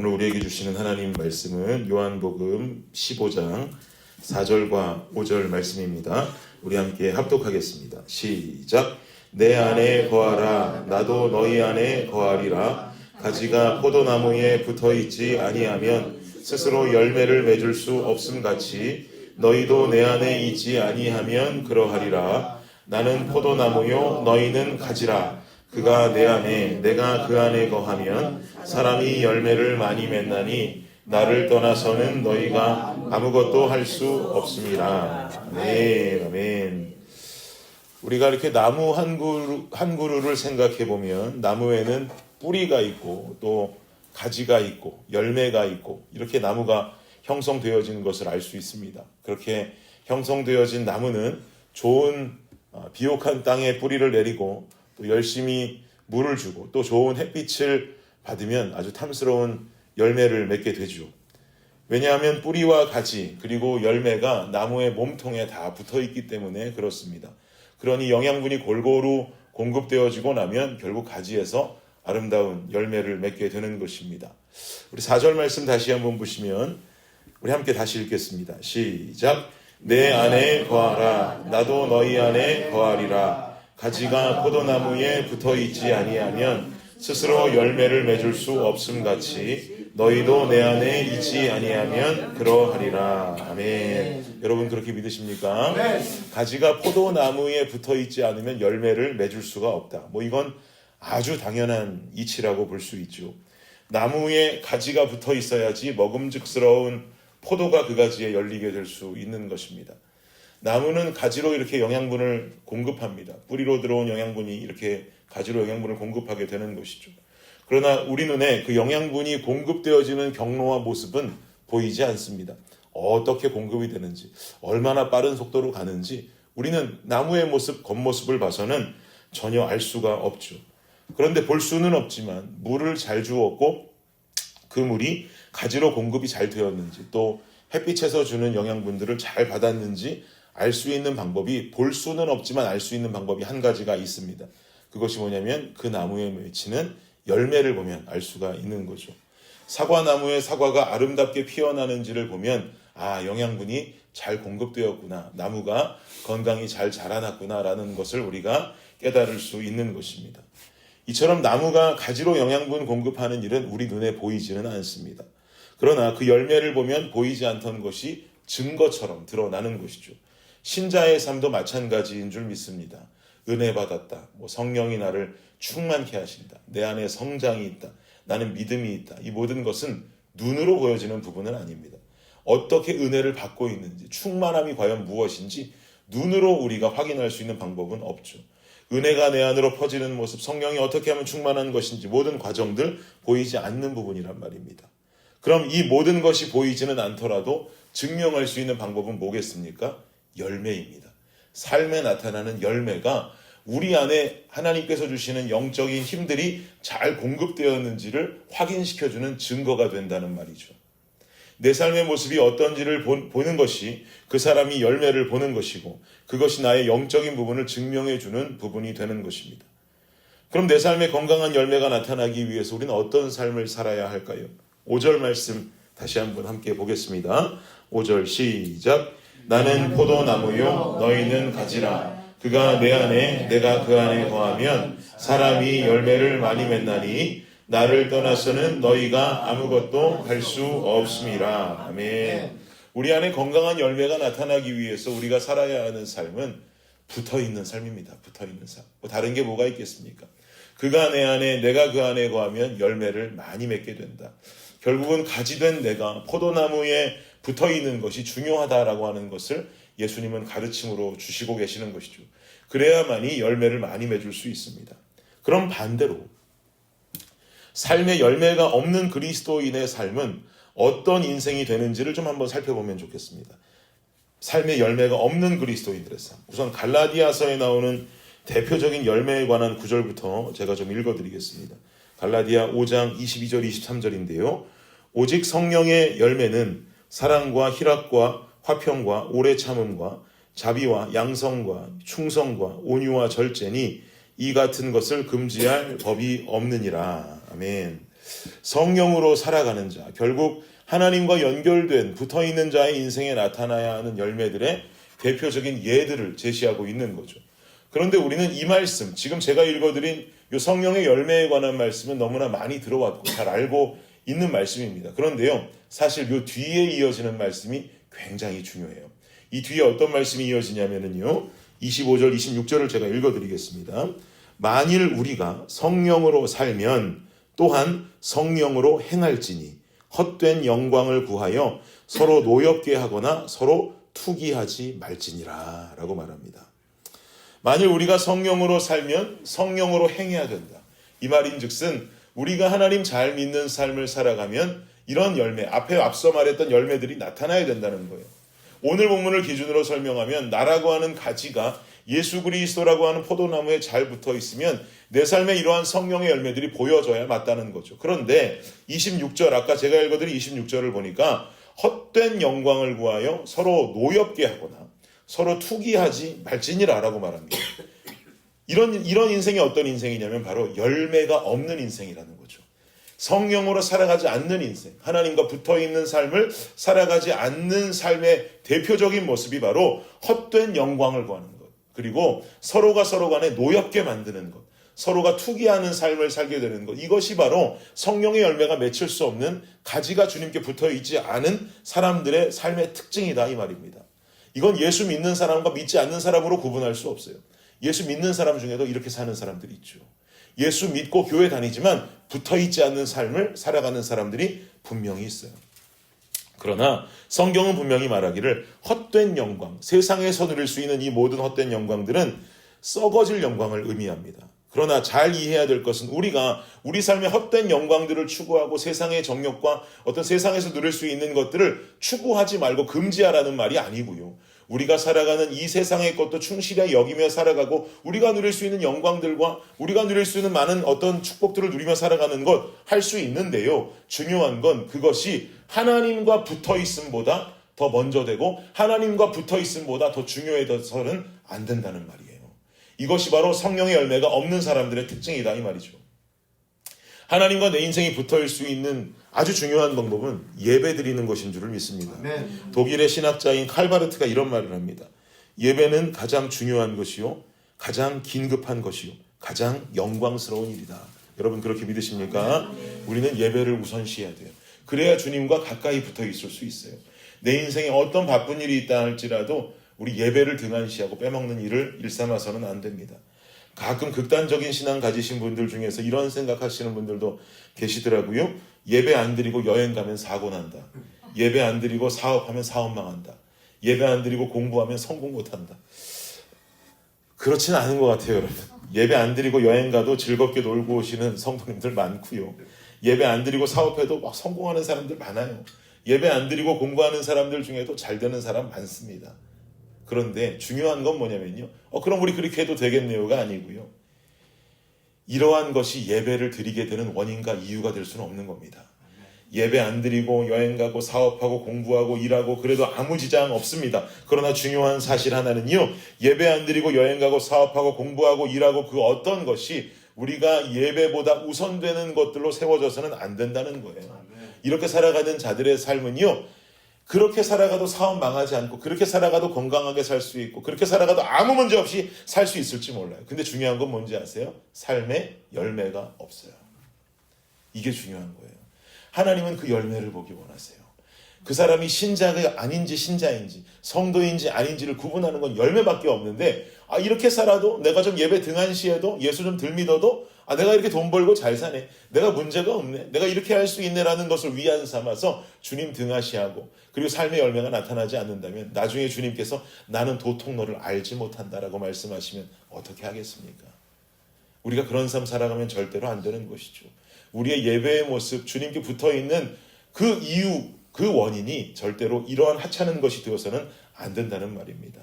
오늘 우리에게 주시는 하나님 말씀은 요한복음 15장 4절과 5절 말씀입니다. 우리 함께 합독하겠습니다. 시작. 내 안에 거하라. 나도 너희 안에 거하리라. 가지가 포도나무에 붙어있지 아니하면 스스로 열매를 맺을 수 없음같이 너희도 내 안에 있지 아니하면 그러하리라. 나는 포도나무요 너희는 가지라. 그가 내 안에 내가 그 안에 거하면 사람이 열매를 많이 맺나니 나를 떠나서는 너희가 아무것도 할 수 없습니다. 아멘. 아멘. 우리가 이렇게 나무 한 그루를 생각해 보면 나무에는 뿌리가 있고 또 가지가 있고 열매가 있고 이렇게 나무가 형성되어지는 것을 알 수 있습니다. 그렇게 형성되어진 나무는 좋은 비옥한 땅에 뿌리를 내리고 또 열심히 물을 주고 또 좋은 햇빛을 받으면 아주 탐스러운 열매를 맺게 되죠. 왜냐하면 뿌리와 가지 그리고 열매가 나무의 몸통에 다 붙어있기 때문에 그렇습니다. 그러니 영양분이 골고루 공급되어지고 나면 결국 가지에서 아름다운 열매를 맺게 되는 것입니다. 우리 4절 말씀 다시 한번 보시면 우리 함께 다시 읽겠습니다. 시작. 내 안에 거하라. 나도 너희 안에 거하리라. 가지가 포도나무에 붙어있지 아니하면 스스로 열매를 맺을 수 없음같이 너희도 내 안에 있지 아니하면 그러하리라. 아멘. 여러분 그렇게 믿으십니까? 가지가 포도나무에 붙어있지 않으면 열매를 맺을 수가 없다. 이건 아주 당연한 이치라고 볼 수 있죠. 나무에 가지가 붙어 있어야지 먹음직스러운 포도가 그 가지에 열리게 될 수 있는 것입니다. 나무는 가지로 이렇게 영양분을 공급합니다. 뿌리로 들어온 영양분이 이렇게 가지로 영양분을 공급하게 되는 것이죠. 그러나 우리 눈에 그 영양분이 공급되어지는 경로와 모습은 보이지 않습니다. 어떻게 공급이 되는지, 얼마나 빠른 속도로 가는지 우리는 나무의 모습, 겉모습을 봐서는 전혀 알 수가 없죠. 그런데 볼 수는 없지만 물을 잘 주었고 그 물이 가지로 공급이 잘 되었는지 또 햇빛에서 주는 영양분들을 잘 받았는지 알 수 있는 방법이 볼 수는 없지만 알 수 있는 방법이 한 가지가 있습니다. 그것이 뭐냐면 그 나무에 맺히는 열매를 보면 알 수가 있는 거죠. 사과나무의 사과가 아름답게 피어나는지를 보면 영양분이 잘 공급되었구나. 나무가 건강히 잘 자라났구나 라는 것을 우리가 깨달을 수 있는 것입니다. 이처럼 나무가 가지로 영양분 공급하는 일은 우리 눈에 보이지는 않습니다. 그러나 그 열매를 보면 보이지 않던 것이 증거처럼 드러나는 것이죠. 신자의 삶도 마찬가지인 줄 믿습니다. 은혜 받았다. 성령이 나를 충만케 하신다. 내 안에 성장이 있다. 나는 믿음이 있다. 이 모든 것은 눈으로 보여지는 부분은 아닙니다. 어떻게 은혜를 받고 있는지, 충만함이 과연 무엇인지 눈으로 우리가 확인할 수 있는 방법은 없죠. 은혜가 내 안으로 퍼지는 모습, 성령이 어떻게 하면 충만한 것인지 모든 과정들 보이지 않는 부분이란 말입니다. 그럼 이 모든 것이 보이지는 않더라도 증명할 수 있는 방법은 뭐겠습니까? 열매입니다. 삶에 나타나는 열매가 우리 안에 하나님께서 주시는 영적인 힘들이 잘 공급되었는지를 확인시켜주는 증거가 된다는 말이죠. 내 삶의 모습이 어떤지를 보는 것이 그 사람이 열매를 보는 것이고 그것이 나의 영적인 부분을 증명해주는 부분이 되는 것입니다. 그럼 내 삶에 건강한 열매가 나타나기 위해서 우리는 어떤 삶을 살아야 할까요? 5절 말씀 다시 한번 함께 보겠습니다. 5절 시작. 나는 포도나무요 너희는 가지라. 그가 내 안에 내가 그 안에 거하면 사람이 열매를 많이 맺나니 나를 떠나서는 너희가 아무것도 할 수 없음이라. 아멘. 우리 안에 건강한 열매가 나타나기 위해서 우리가 살아야 하는 삶은 붙어있는 삶입니다. 붙어있는 삶. 다른 게 뭐가 있겠습니까? 그가 내 안에 내가 그 안에 거하면 열매를 많이 맺게 된다. 결국은 가지된 내가 포도나무에 붙어있는 것이 중요하다라고 하는 것을 예수님은 가르침으로 주시고 계시는 것이죠. 그래야만이 열매를 많이 맺을 수 있습니다. 그럼 반대로 삶의 열매가 없는 그리스도인의 삶은 어떤 인생이 되는지를 좀 한번 살펴보면 좋겠습니다. 삶의 열매가 없는 그리스도인들의 삶. 우선 갈라디아서에 나오는 대표적인 열매에 관한 구절부터 제가 좀 읽어드리겠습니다. 갈라디아 5장 22절 23절인데요. 오직 성령의 열매는 사랑과 희락과 화평과 오래 참음과 자비와 양성과 충성과 온유와 절제니 이 같은 것을 금지할 법이 없느니라. 아멘. 성령으로 살아가는 자, 결국 하나님과 연결된 붙어있는 자의 인생에 나타나야 하는 열매들의 대표적인 예들을 제시하고 있는 거죠. 그런데 우리는 이 말씀, 지금 제가 읽어드린 이 성령의 열매에 관한 말씀은 너무나 많이 들어왔고 잘 알고 있는 말씀입니다. 그런데요, 사실 이 뒤에 이어지는 말씀이 굉장히 중요해요. 이 뒤에 어떤 말씀이 이어지냐면요, 25절, 26절을 제가 읽어드리겠습니다. 만일 우리가 성령으로 살면 또한 성령으로 행할지니 헛된 영광을 구하여 서로 노엽게 하거나 서로 투기하지 말지니라 라고 말합니다. 만일 우리가 성령으로 살면 성령으로 행해야 된다. 이 말인즉슨 우리가 하나님 잘 믿는 삶을 살아가면 이런 열매, 앞에 앞서 말했던 열매들이 나타나야 된다는 거예요. 오늘 본문을 기준으로 설명하면 나라고 하는 가지가 예수 그리스도라고 하는 포도나무에 잘 붙어 있으면 내 삶에 이러한 성령의 열매들이 보여져야 맞다는 거죠. 그런데 26절, 아까 제가 읽어드린 26절을 보니까 헛된 영광을 구하여 서로 노엽게 하거나 서로 투기하지 말지니라 라고 말합니다. 이런 인생이 어떤 인생이냐면 바로 열매가 없는 인생이라는 거죠. 성령으로 살아가지 않는 인생, 하나님과 붙어있는 삶을 살아가지 않는 삶의 대표적인 모습이 바로 헛된 영광을 구하는 것, 그리고 서로가 서로 간에 노엽게 만드는 것, 서로가 투기하는 삶을 살게 되는 것, 이것이 바로 성령의 열매가 맺힐 수 없는 가지가 주님께 붙어있지 않은 사람들의 삶의 특징이다 이 말입니다. 이건 예수 믿는 사람과 믿지 않는 사람으로 구분할 수 없어요. 예수 믿는 사람 중에도 이렇게 사는 사람들이 있죠. 예수 믿고 교회 다니지만 붙어있지 않는 삶을 살아가는 사람들이 분명히 있어요. 그러나 성경은 분명히 말하기를 헛된 영광, 세상에서 누릴 수 있는 이 모든 헛된 영광들은 썩어질 영광을 의미합니다. 그러나 잘 이해해야 될 것은 우리가 우리 삶의 헛된 영광들을 추구하고 세상의 정욕과 어떤 세상에서 누릴 수 있는 것들을 추구하지 말고 금지하라는 말이 아니고요. 우리가 살아가는 이 세상의 것도 충실히 여기며 살아가고 우리가 누릴 수 있는 영광들과 우리가 누릴 수 있는 많은 어떤 축복들을 누리며 살아가는 것 할 수 있는데요. 중요한 건 그것이 하나님과 붙어 있음보다 더 먼저 되고 하나님과 붙어 있음보다 더 중요해서는 안 된다는 말이에요. 이것이 바로 성령의 열매가 없는 사람들의 특징이다 이 말이죠. 하나님과 내 인생이 붙어있을 수 있는 아주 중요한 방법은 예배 드리는 것인 줄을 믿습니다. 독일의 신학자인 칼바르트가 이런 말을 합니다. 예배는 가장 중요한 것이요, 가장 긴급한 것이요, 가장 영광스러운 일이다. 여러분 그렇게 믿으십니까? 우리는 예배를 우선시해야 돼요. 그래야 주님과 가까이 붙어 있을 수 있어요. 내 인생에 어떤 바쁜 일이 있다 할지라도 우리 예배를 등한시하고 빼먹는 일을 일삼아서는 안 됩니다. 가끔 극단적인 신앙 가지신 분들 중에서 이런 생각하시는 분들도 계시더라고요. 예배 안 드리고 여행 가면 사고 난다. 예배 안 드리고 사업하면 사업 망한다. 예배 안 드리고 공부하면 성공 못한다. 그렇지는 않은 것 같아요, 여러분. 예배 안 드리고 여행 가도 즐겁게 놀고 오시는 성도님들 많고요. 예배 안 드리고 사업해도 막 성공하는 사람들 많아요. 예배 안 드리고 공부하는 사람들 중에도 잘 되는 사람 많습니다. 그런데 중요한 건 뭐냐면요. 그럼 우리 그렇게 해도 되겠네요가 아니고요. 이러한 것이 예배를 드리게 되는 원인과 이유가 될 수는 없는 겁니다. 예배 안 드리고 여행 가고 사업하고 공부하고 일하고 그래도 아무 지장 없습니다. 그러나 중요한 사실 하나는요. 예배 안 드리고 여행 가고 사업하고 공부하고 일하고 그 어떤 것이 우리가 예배보다 우선되는 것들로 세워져서는 안 된다는 거예요. 이렇게 살아가는 자들의 삶은요. 그렇게 살아가도 사업 망하지 않고 그렇게 살아가도 건강하게 살 수 있고 그렇게 살아가도 아무 문제 없이 살 수 있을지 몰라요. 근데 중요한 건 뭔지 아세요? 삶의 열매가 없어요. 이게 중요한 거예요. 하나님은 그 열매를 보기 원하세요. 그 사람이 신자가 아닌지 신자인지 성도인지 아닌지를 구분하는 건 열매밖에 없는데 이렇게 살아도 내가 좀 예배 등한시해도 예수 좀 덜 믿어도 내가 이렇게 돈 벌고 잘 사네. 내가 문제가 없네. 내가 이렇게 할 수 있네라는 것을 위안 삼아서 주님 등하시하고 그리고 삶의 열매가 나타나지 않는다면 나중에 주님께서 나는 도통 너를 알지 못한다라고 말씀하시면 어떻게 하겠습니까? 우리가 그런 삶 살아가면 절대로 안 되는 것이죠. 우리의 예배의 모습, 주님께 붙어있는 그 이유, 그 원인이 절대로 이러한 하찮은 것이 되어서는 안 된다는 말입니다.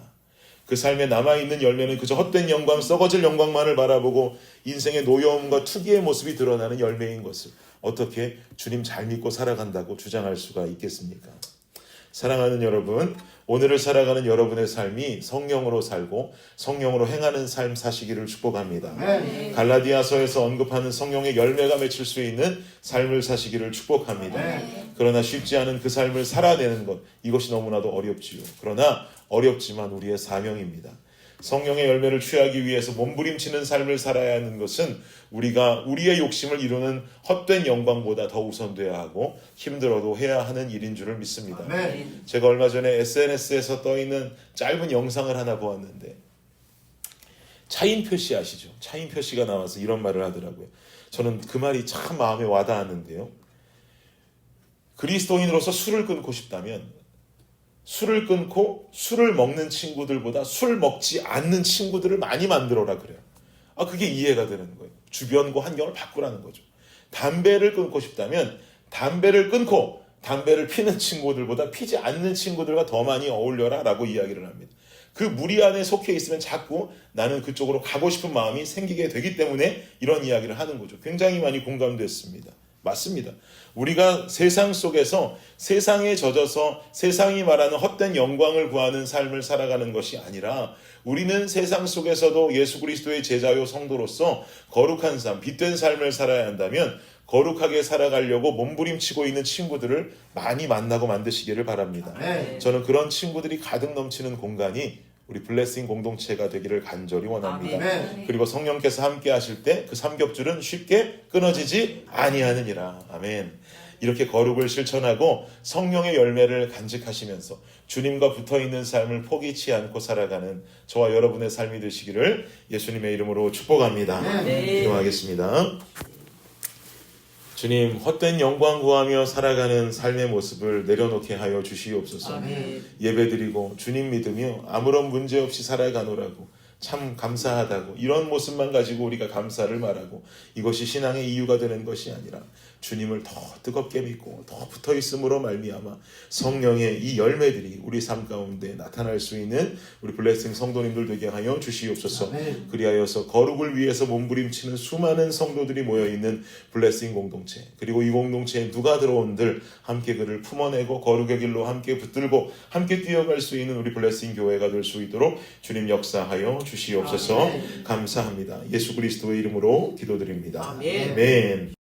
그 삶에 남아있는 열매는 그저 헛된 영광, 썩어질 영광만을 바라보고 인생의 노여움과 투기의 모습이 드러나는 열매인 것을 어떻게 주님 잘 믿고 살아간다고 주장할 수가 있겠습니까? 사랑하는 여러분, 오늘을 살아가는 여러분의 삶이 성령으로 살고 성령으로 행하는 삶 사시기를 축복합니다. 네. 갈라디아서에서 언급하는 성령의 열매가 맺힐 수 있는 삶을 사시기를 축복합니다. 네. 그러나 쉽지 않은 그 삶을 살아내는 것, 이것이 너무나도 어렵지요. 그러나 어렵지만 우리의 사명입니다. 성령의 열매를 취하기 위해서 몸부림치는 삶을 살아야 하는 것은 우리가 우리의 욕심을 이루는 헛된 영광보다 더 우선돼야 하고 힘들어도 해야 하는 일인 줄을 믿습니다. 네. 제가 얼마 전에 SNS에서 떠있는 짧은 영상을 하나 보았는데 차인 표시 아시죠? 차인 표시가 나와서 이런 말을 하더라고요. 저는 그 말이 참 마음에 와닿았는데요. 그리스도인으로서 술을 끊고 싶다면 술을 끊고 술을 먹는 친구들보다 술 먹지 않는 친구들을 많이 만들어라 그래요. 그게 이해가 되는 거예요. 주변과 환경을 바꾸라는 거죠. 담배를 끊고 싶다면 담배를 끊고 담배를 피는 친구들보다 피지 않는 친구들과 더 많이 어울려라 라고 이야기를 합니다. 그 무리 안에 속해 있으면 자꾸 나는 그쪽으로 가고 싶은 마음이 생기게 되기 때문에 이런 이야기를 하는 거죠. 굉장히 많이 공감됐습니다. 맞습니다. 우리가 세상 속에서 세상에 젖어서 세상이 말하는 헛된 영광을 구하는 삶을 살아가는 것이 아니라 우리는 세상 속에서도 예수 그리스도의 제자요 성도로서 거룩한 삶, 빛된 삶을 살아야 한다면 거룩하게 살아가려고 몸부림치고 있는 친구들을 많이 만나고 만드시기를 바랍니다. 네. 저는 그런 친구들이 가득 넘치는 공간이 우리 블레싱 공동체가 되기를 간절히 원합니다. 아멘. 그리고 성령께서 함께 하실 때 그 삼겹줄은 쉽게 끊어지지 아니하느니라. 아멘. 이렇게 거룩을 실천하고 성령의 열매를 간직하시면서 주님과 붙어있는 삶을 포기치 않고 살아가는 저와 여러분의 삶이 되시기를 예수님의 이름으로 축복합니다. 네. 기도하겠습니다. 주님, 헛된 영광 구하며 살아가는 삶의 모습을 내려놓게 하여 주시옵소서. 아멘. 예배드리고 주님 믿으며 아무런 문제 없이 살아가노라고 참 감사하다고 이런 모습만 가지고 우리가 감사를 말하고 이것이 신앙의 이유가 되는 것이 아니라 주님을 더 뜨겁게 믿고 더 붙어있음으로 말미암아 성령의 이 열매들이 우리 삶 가운데 나타날 수 있는 우리 블레싱 성도님들 되게 하여 주시옵소서. 아멘. 그리하여서 거룩을 위해서 몸부림치는 수많은 성도들이 모여있는 블레싱 공동체, 그리고 이 공동체에 누가 들어온들 함께 그를 품어내고 거룩의 길로 함께 붙들고 함께 뛰어갈 수 있는 우리 블레싱 교회가 될 수 있도록 주님 역사하여 주시옵소서. 아멘. 감사합니다. 예수 그리스도의 이름으로 기도드립니다. 아멘. 아멘.